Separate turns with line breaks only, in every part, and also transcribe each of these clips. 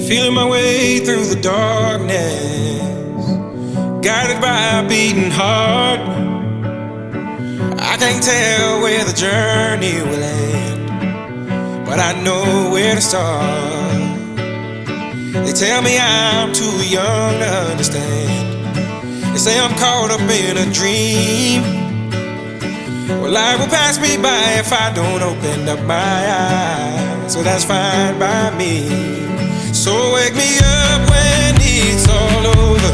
Feeling my way through the darkness, guided by a beating heart. I can't tell where the journey will end, but I know where to start. They tell me I'm too young to understand. They say I'm caught up in a dream. Well, life will pass me by if I don't open up my eyes, so that's fine by me. So wake me up when it's all over,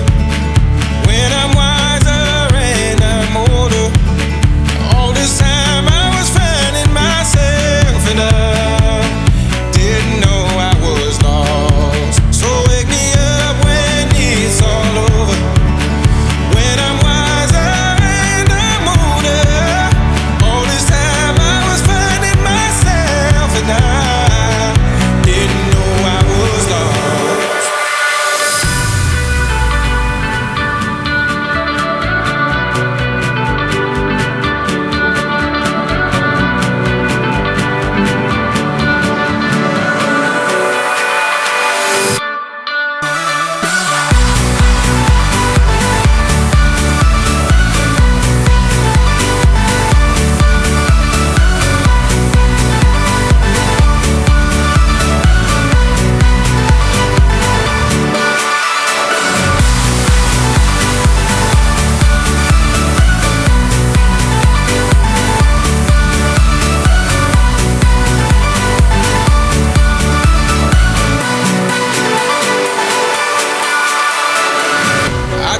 when I'm wiser and I'm older. All this time I was finding myself and I didn't know I was lost. So wake me up when it's all over, when I'm wiser and I'm older. All this time I was finding myself and I didn't know I was lost.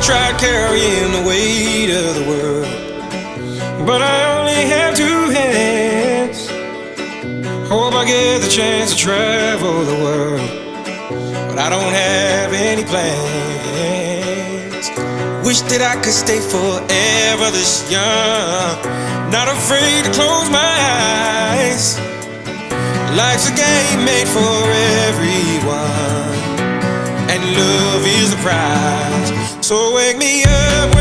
Tried carrying the weight of the world, but I only have two hands. Hope I get the chance to travel the world, but I don't have any plans. Wish that I could stay forever this young, not afraid to close my eyes. Life's a game made for everyone, and love is the prize. So wake me up